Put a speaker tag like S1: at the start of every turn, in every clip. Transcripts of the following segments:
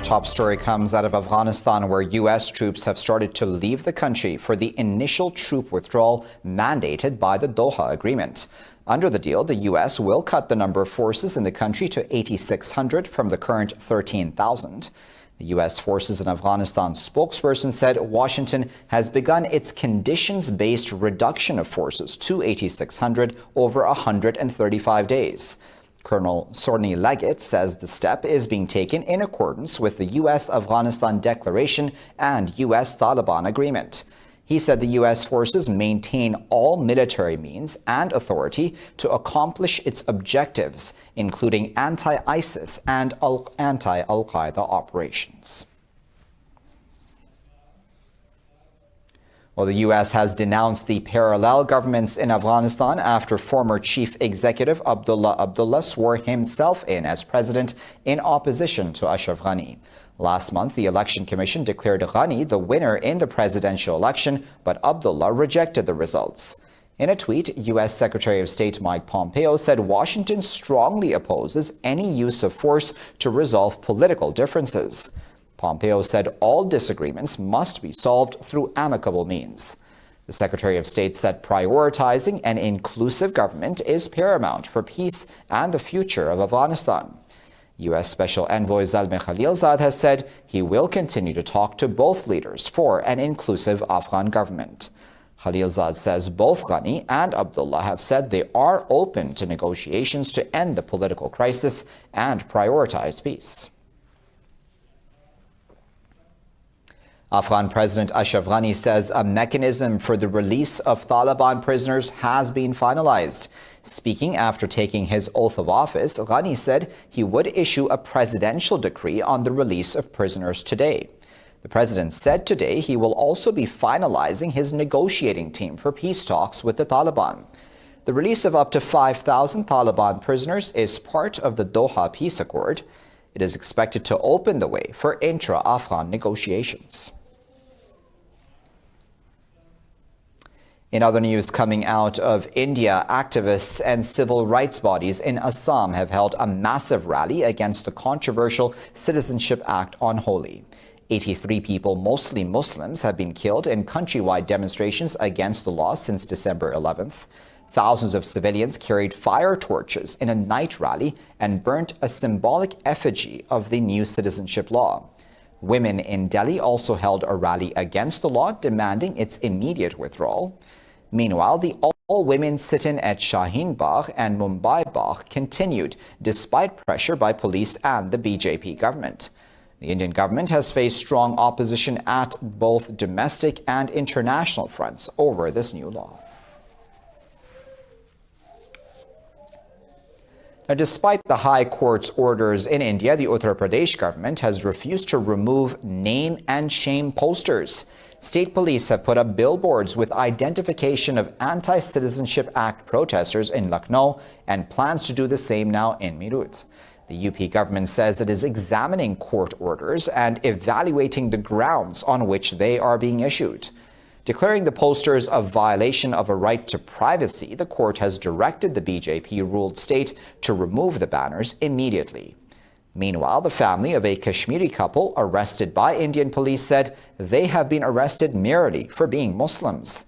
S1: top story comes out of Afghanistan, where U.S. troops have started to leave the country for the initial troop withdrawal mandated by the Doha Agreement. Under the deal, the U.S. will cut the number of forces in the country to 8,600 from the current 13,000. The U.S. forces in Afghanistan spokesperson said Washington has begun its conditions-based reduction of forces to 8,600 over 135 days. Colonel Sorny Leggett says the step is being taken in accordance with the U.S.-Afghanistan Declaration and U.S.-Taliban agreement. He said the U.S. forces maintain all military means and authority to accomplish its objectives, including anti-ISIS and anti-Al-Qaeda operations. Well, the U.S. has denounced the parallel governments in Afghanistan after former Chief Executive Abdullah swore himself in as president in opposition to Ashraf Ghani. Last month, the Election Commission declared Ghani the winner in the presidential election, but Abdullah rejected the results. In a tweet, U.S. Secretary of State Mike Pompeo said Washington strongly opposes any use of force to resolve political differences. Pompeo said all disagreements must be solved through amicable means. The Secretary of State said prioritizing an inclusive government is paramount for peace and the future of Afghanistan. U.S. Special Envoy Zalmay Khalilzad has said he will continue to talk to both leaders for an inclusive Afghan government. Khalilzad says both Ghani and Abdullah have said they are open to negotiations to end the political crisis and prioritize peace. Afghan President Ashraf Ghani says a mechanism for the release of Taliban prisoners has been finalized. Speaking after taking his oath of office, Ghani said he would issue a presidential decree on the release of prisoners today. The president said today he will also be finalizing his negotiating team for peace talks with the Taliban. The release of up to 5,000 Taliban prisoners is part of the Doha Peace Accord. It is expected to open the way for intra-Afghan negotiations. In other news coming out of India, activists and civil rights bodies in Assam have held a massive rally against the controversial Citizenship Act on Holi. 83 people, mostly Muslims, have been killed in countrywide demonstrations against the law since December 11th. Thousands of civilians carried fire torches in a night rally and burnt a symbolic effigy of the new citizenship law. Women in Delhi also held a rally against the law, demanding its immediate withdrawal. Meanwhile, the all-women sit-in at Shaheen Bagh and Mumbai Bagh continued, despite pressure by police and the BJP government. The Indian government has faced strong opposition at both domestic and international fronts over this new law. Now, despite the High Court's orders in India, the Uttar Pradesh government has refused to remove name and shame posters. State police have put up billboards with identification of Anti-Citizenship Act protesters in Lucknow and plans to do the same now in Meerut. The UP government says it is examining court orders and evaluating the grounds on which they are being issued. Declaring the posters a violation of a right to privacy, the court has directed the BJP-ruled state to remove the banners immediately. Meanwhile, the family of a Kashmiri couple arrested by Indian police said they have been arrested merely for being Muslims.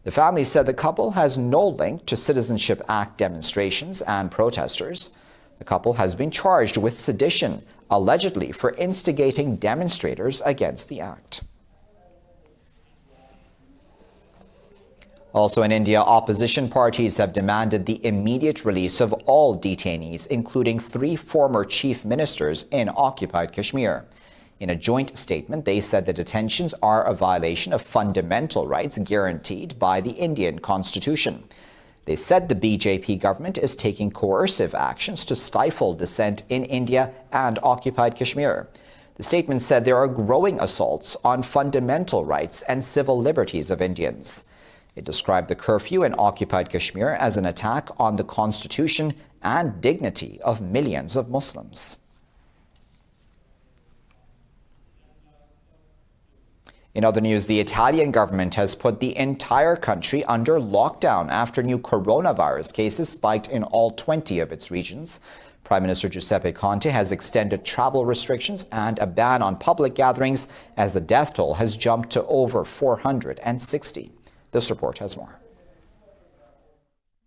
S1: The family said the couple has no link to Citizenship Act demonstrations and protesters. The couple has been charged with sedition, allegedly for instigating demonstrators against the act. Also in India, opposition parties have demanded the immediate release of all detainees, including 3 former chief ministers in occupied Kashmir. In a joint statement, they said the detentions are a violation of fundamental rights guaranteed by the Indian Constitution. They said the BJP government is taking coercive actions to stifle dissent in India and occupied Kashmir. The statement said there are growing assaults on fundamental rights and civil liberties of Indians. It described the curfew in occupied Kashmir as an attack on the constitution and dignity of millions of Muslims. In other news, the Italian government has put the entire country under lockdown after new coronavirus cases spiked in all 20 of its regions. Prime Minister Giuseppe Conte has extended travel restrictions and a ban on public gatherings as the death toll has jumped to over 460. This report has more.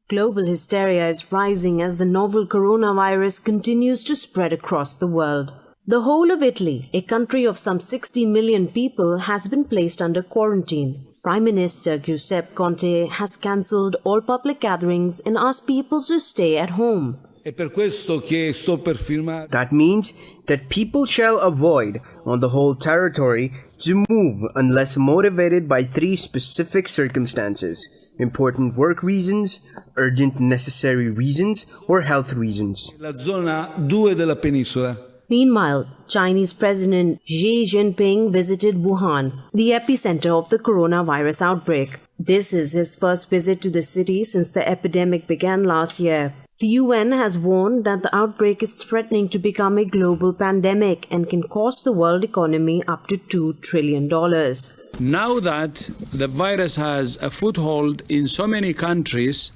S2: Global hysteria is rising as the novel coronavirus continues to spread across the world. The whole of Italy, a country of some 60 million people, has been placed under quarantine. Prime Minister Giuseppe Conte has cancelled all public gatherings and asked people to stay at home.
S3: That means that people shall avoid, on the whole territory, to move unless motivated by 3 specific circumstances: important work reasons, urgent necessary reasons, or health reasons.
S2: Meanwhile, Chinese President Xi Jinping visited Wuhan, the epicenter of the coronavirus outbreak. This is his first visit to the city since the epidemic began last year. The UN has warned that the outbreak is threatening to become a global pandemic and can cost the world economy up to $2 trillion.
S4: Now that the virus has a foothold in so many countries,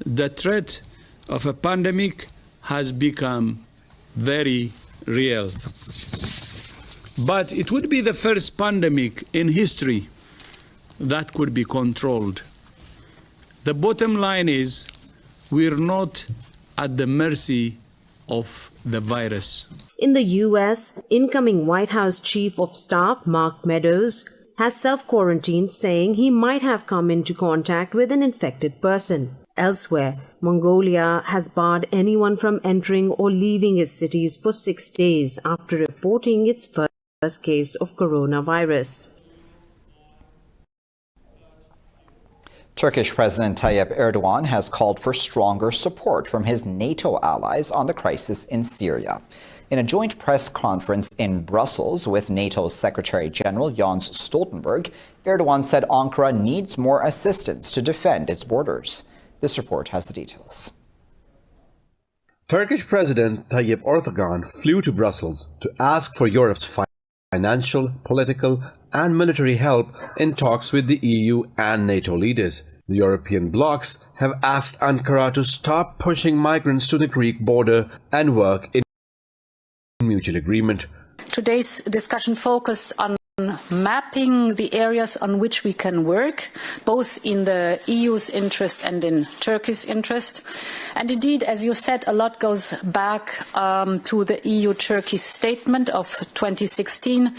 S4: the threat of a pandemic has become very real. But it would be the first pandemic in history that could be controlled. The bottom line is, we're not at the mercy of the virus.
S2: In the US, incoming White House Chief of Staff Mark Meadows has self-quarantined, saying he might have come into contact with an infected person. Elsewhere, Mongolia has barred anyone from entering or leaving its cities for 6 days after reporting its first case of coronavirus.
S1: Turkish President Tayyip Erdogan has called for stronger support from his NATO allies on the crisis in Syria. In a joint press conference in Brussels with NATO's Secretary General Jens Stoltenberg, Erdogan said Ankara needs more assistance to defend its borders. This report has the details.
S3: Turkish President Tayyip Erdogan flew to Brussels to ask for Europe's financial, political, and military help in talks with the EU and NATO leaders. The European blocs have asked Ankara to stop pushing migrants to the Greek border and work in mutual agreement.
S5: Today's discussion focused on mapping the areas on which we can work, both in the EU's interest and in Turkey's interest. And indeed, as you said, a lot goes back to the EU-Turkey statement of 2016,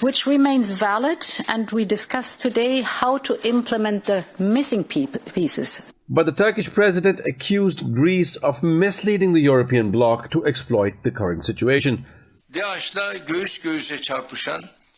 S5: which remains valid, and we discuss today how to implement the missing pieces.
S3: But the Turkish president accused Greece of misleading the European bloc to exploit the current situation.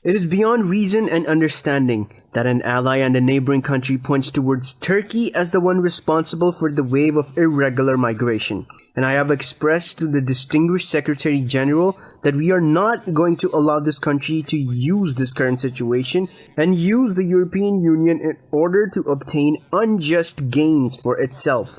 S3: It is beyond reason and understanding that an ally and a neighboring country points towards Turkey as the one responsible for the wave of irregular migration. And I have expressed to the distinguished Secretary General that we are not going to allow this country to use this current situation and use the European Union in order to obtain unjust gains for itself.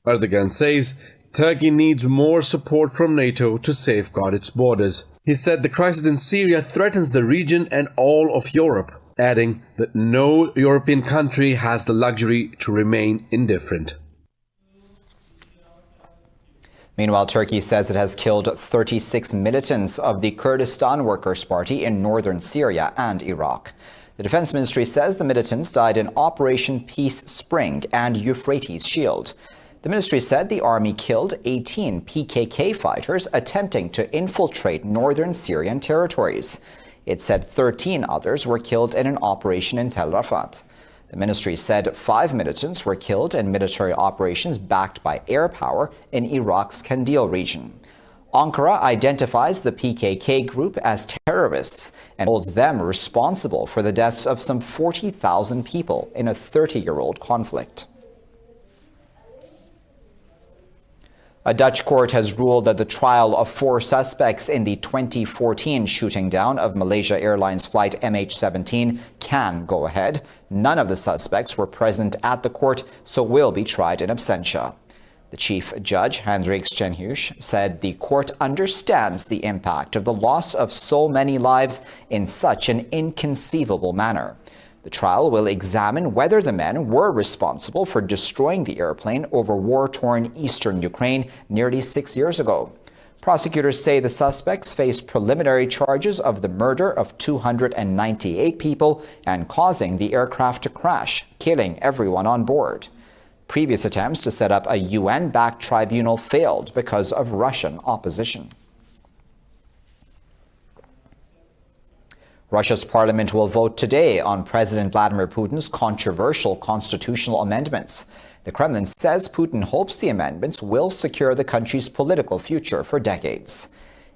S3: Erdogan says Turkey needs more support from NATO to safeguard its borders. He said the crisis in Syria threatens the region and all of Europe, adding that no European country has the luxury to remain indifferent.
S1: Meanwhile, Turkey says it has killed 36 militants of the Kurdistan Workers' Party in northern Syria and Iraq. The Defense Ministry says the militants died in Operation Peace Spring and Euphrates Shield. The ministry said the army killed 18 PKK fighters attempting to infiltrate northern Syrian territories. It said 13 others were killed in an operation in Tel Rafat. The ministry said 5 militants were killed in military operations backed by air power in Iraq's Kandil region. Ankara identifies the PKK group as terrorists and holds them responsible for the deaths of some 40,000 people in a 30-year-old conflict. A Dutch court has ruled that the trial of 4 suspects in the 2014 shooting down of Malaysia Airlines flight MH17 can go ahead. None of the suspects were present at the court, so will be tried in absentia. The chief judge, Hendrik Stenhuis, said the court understands the impact of the loss of so many lives in such an inconceivable manner. The trial will examine whether the men were responsible for destroying the airplane over war-torn eastern Ukraine nearly 6 years ago. Prosecutors say the suspects face preliminary charges of the murder of 298 people and causing the aircraft to crash, killing everyone on board. Previous attempts to set up a UN-backed tribunal failed because of Russian opposition. Russia's parliament will vote today on President Vladimir Putin's controversial constitutional amendments. The Kremlin says Putin hopes the amendments will secure the country's political future for decades.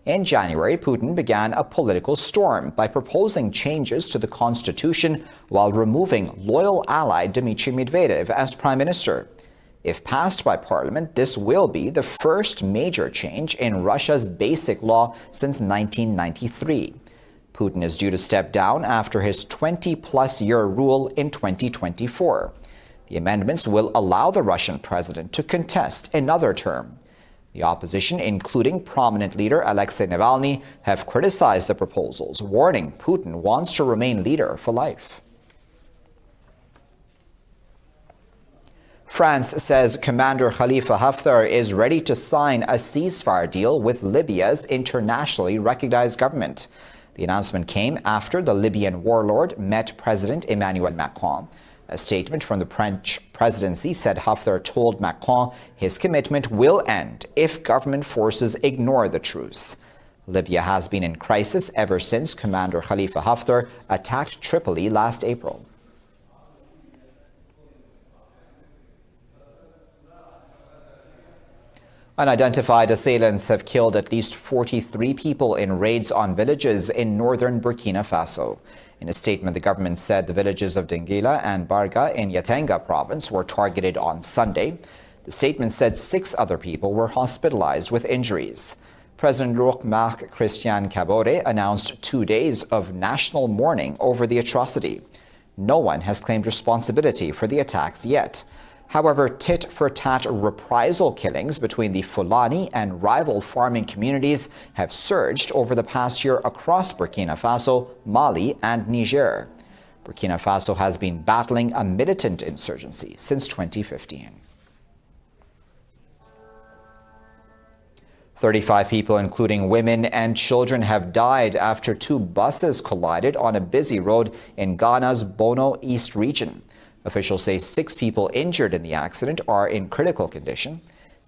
S1: In January, Putin began a political storm by proposing changes to the constitution while removing loyal ally Dmitry Medvedev as prime minister. If passed by parliament, this will be the first major change in Russia's basic law since 1993. Putin is due to step down after his 20-plus-year rule in 2024. The amendments will allow the Russian president to contest another term. The opposition, including prominent leader Alexei Navalny, have criticized the proposals, warning Putin wants to remain leader for life. France says Commander Khalifa Haftar is ready to sign a ceasefire deal with Libya's internationally recognized government. The announcement came after the Libyan warlord met President Emmanuel Macron. A statement from the French presidency said Haftar told Macron his commitment will end if government forces ignore the truce. Libya has been in crisis ever since Commander Khalifa Haftar attacked Tripoli last April. Unidentified assailants have killed at least 43 people in raids on villages in northern Burkina Faso. In a statement, the government said the villages of Dengila and Barga in Yatenga province were targeted on Sunday. The statement said 6 other people were hospitalized with injuries. President Roch Marc Christian Kabore announced 2 days of national mourning over the atrocity. No one has claimed responsibility for the attacks yet. However, tit-for-tat reprisal killings between the Fulani and rival farming communities have surged over the past year across Burkina Faso, Mali, and Niger. Burkina Faso has been battling a militant insurgency since 2015. 35 people, including women and children, have died after 2 buses collided on a busy road in Ghana's Bono East region. Officials say 6 people injured in the accident are in critical condition.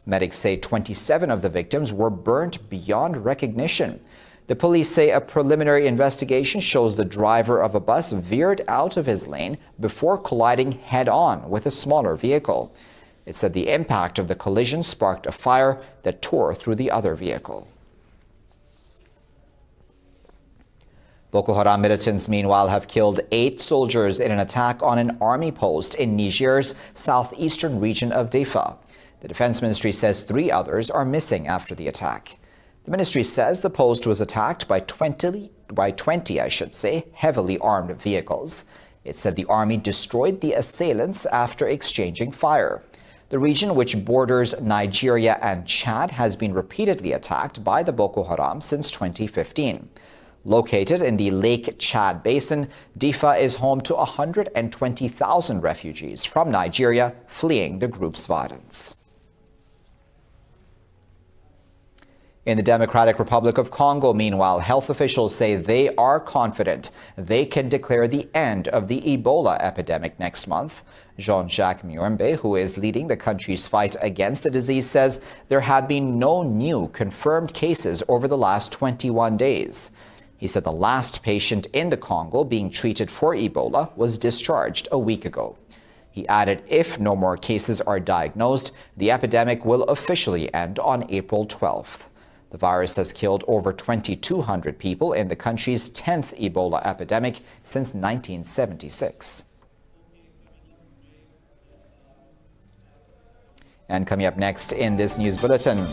S1: Medics say 27 of the victims were burnt beyond recognition. The police say a preliminary investigation shows the driver of a bus veered out of his lane before colliding head-on with a smaller vehicle. It said the impact of the collision sparked a fire that tore through the other vehicle. Boko Haram militants, meanwhile, have killed 8 soldiers in an attack on an army post in Niger's southeastern region of Difa. The Defense Ministry says 3 others are missing after the attack. The ministry says the post was attacked by 20 heavily armed vehicles. It said the army destroyed the assailants after exchanging fire. The region, which borders Nigeria and Chad, has been repeatedly attacked by the Boko Haram since 2015. Located in the Lake Chad Basin, Difa is home to 120,000 refugees from Nigeria fleeing the group's violence. In the Democratic Republic of Congo, meanwhile, health officials say they are confident they can declare the end of the Ebola epidemic next month. Jean-Jacques Muyembe, who is leading the country's fight against the disease, says there have been no new confirmed cases over the last 21 days. He said the last patient in the Congo being treated for Ebola was discharged a week ago. He added if no more cases are diagnosed, the epidemic will officially end on April 12th. The virus has killed over 2,200 people in the country's 10th Ebola epidemic since 1976. And coming up next in this news bulletin,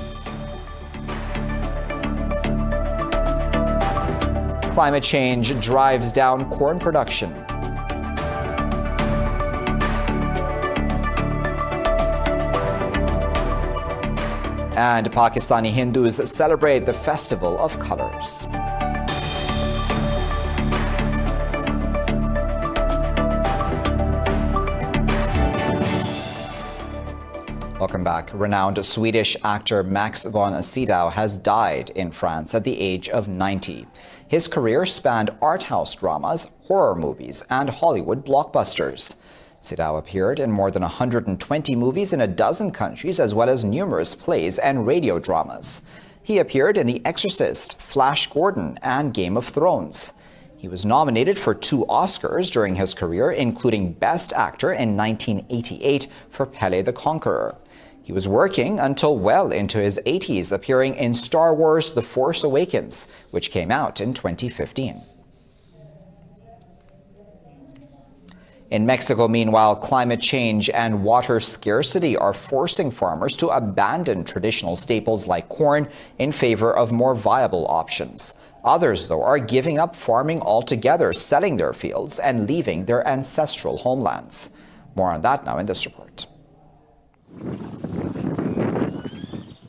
S1: climate change drives down corn production. And Pakistani Hindus celebrate the Festival of Colors. Welcome back. Renowned Swedish actor Max von Sydow has died in France at the age of 90. His career spanned art house dramas, horror movies, and Hollywood blockbusters. Sydow appeared in more than 120 movies in a dozen countries, as well as numerous plays and radio dramas. He appeared in The Exorcist, Flash Gordon, and Game of Thrones. He was nominated for 2 Oscars during his career, including Best Actor in 1988 for Pele the Conqueror. He was working until well into his 80s, appearing in Star Wars The Force Awakens, which came out in 2015. In Mexico, meanwhile, climate change and water scarcity are forcing farmers to abandon traditional staples like corn in favor of more viable options. Others, though, are giving up farming altogether, selling their fields and leaving their ancestral homelands. More on that now in this report.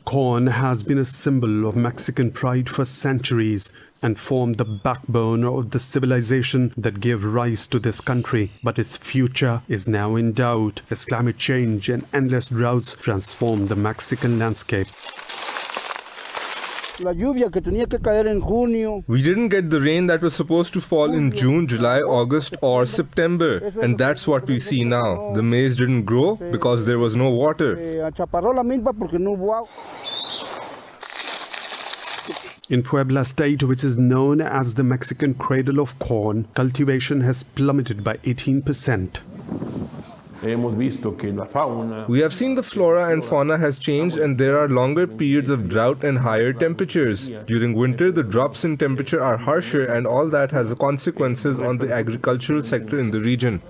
S6: Corn has been a symbol of Mexican pride for centuries and formed the backbone of the civilization that gave rise to this country. But its future is now in doubt as climate change and endless droughts transform the Mexican landscape.
S7: We didn't
S8: get the rain that was supposed to fall in June, July, August or September. And that's what we see now. The maize didn't grow because there was no water.
S6: In Puebla State, which is known as the Mexican cradle of corn, cultivation has plummeted by 18%.
S8: We have seen the flora and fauna has changed, and there are longer periods of drought and higher temperatures. During winter, the drops in temperature are harsher, and all that has consequences on the agricultural sector in the region.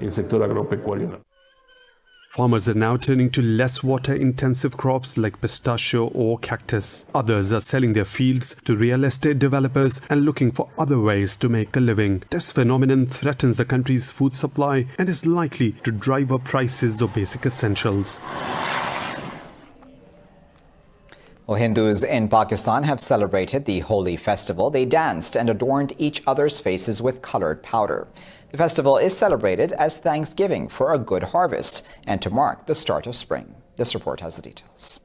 S6: Farmers are now turning to less water-intensive crops like pistachio or cactus. Others are selling their fields to real estate developers and looking for other ways to make a living. This phenomenon threatens the country's food supply and is likely to drive up prices of basic essentials.
S1: Well, Hindus in Pakistan have celebrated the Holi festival. They danced and adorned each other's faces with colored powder. The festival is celebrated as thanksgiving for a good harvest and to mark the start of spring. This report has the details.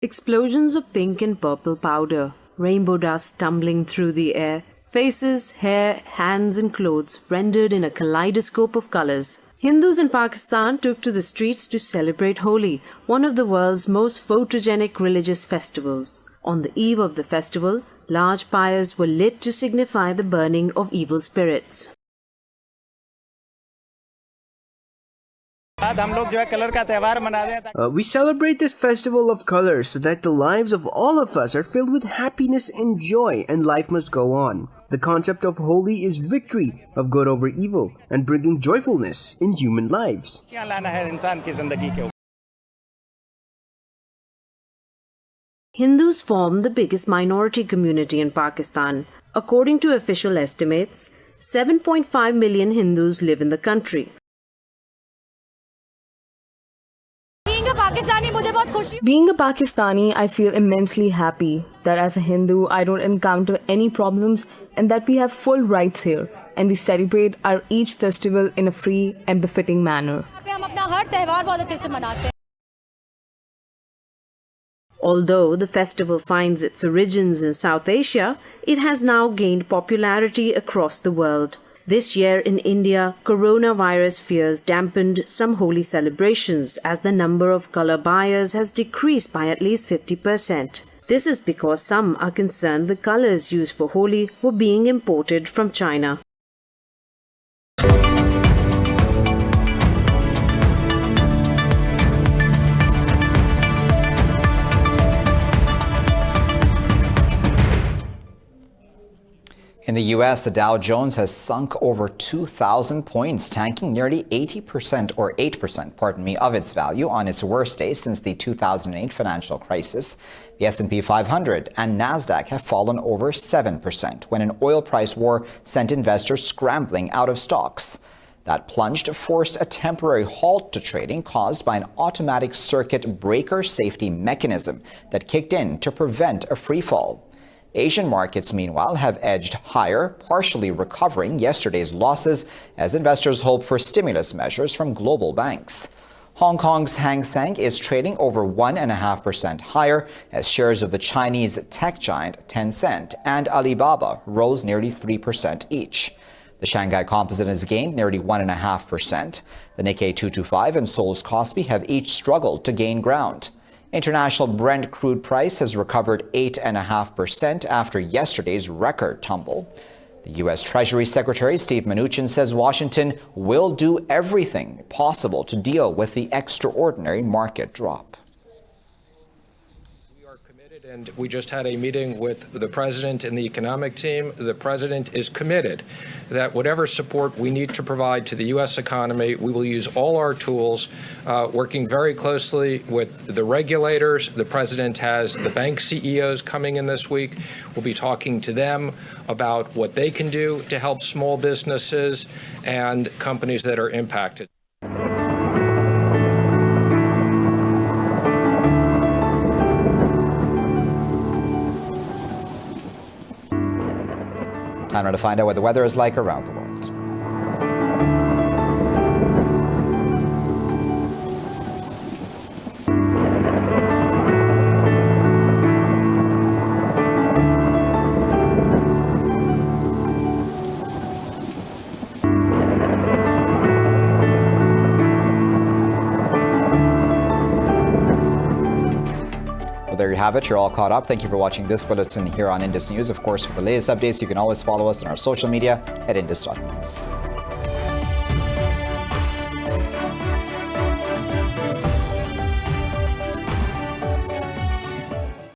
S2: Explosions of pink and purple powder, rainbow dust tumbling through the air, faces, hair, hands and clothes rendered in a kaleidoscope of colors. Hindus in Pakistan took to the streets to celebrate Holi, one of the world's most photogenic religious festivals. On the eve of the festival, large pyres were lit to signify the burning of evil spirits.
S3: We celebrate this festival of colors so that the lives of all of us are filled with happiness and joy, and life must go on. The concept of Holi is victory of good over evil and bringing joyfulness in human lives.
S2: Hindus form the biggest minority community in Pakistan. According to official estimates, 7.5 million Hindus live in the country.
S9: Being a Pakistani, I feel immensely happy that as a Hindu, I don't encounter any problems and that we have full rights here and we celebrate our each festival in a free and befitting manner.
S2: Although the festival finds its origins in South Asia, it has now gained popularity across the world. This year in India, coronavirus fears dampened some Holi celebrations as the number of colour buyers has decreased by at least 50%. This is because some are concerned the colours used for Holi were being imported from China.
S1: In the U.S., the Dow Jones has sunk over 2,000 points, tanking nearly 8% of its value on its worst day since the 2008 financial crisis. The S&P 500 and NASDAQ have fallen over 7% when an oil price war sent investors scrambling out of stocks. That plunge forced a temporary halt to trading caused by an automatic circuit breaker safety mechanism that kicked in to prevent a free fall. Asian markets, meanwhile, have edged higher, partially recovering yesterday's losses as investors hope for stimulus measures from global banks. Hong Kong's Hang Seng is trading over 1.5% higher as shares of the Chinese tech giant Tencent and Alibaba rose nearly 3% each. The Shanghai Composite has gained nearly 1.5%. The Nikkei 225 and Seoul's Kospi have each struggled to gain ground. International Brent crude price has recovered 8.5% after yesterday's record tumble. The U.S. Treasury Secretary Steve Mnuchin says Washington will do everything possible to deal with the extraordinary market drop.
S7: And we just had a meeting with the president and the economic team. The president is committed that whatever support we need to provide to the U.S. economy, we will use all our tools, working very closely with the regulators. The president has the bank CEOs coming in this week. We'll be talking to them about what they can do to help small businesses and companies that are impacted.
S1: Time now to find out what the weather is like around the world. There you have it. You're all caught up. Thank you for watching this bulletin here on Indus News. Of course, for the latest updates, you can always follow us on our social media at Indus.News.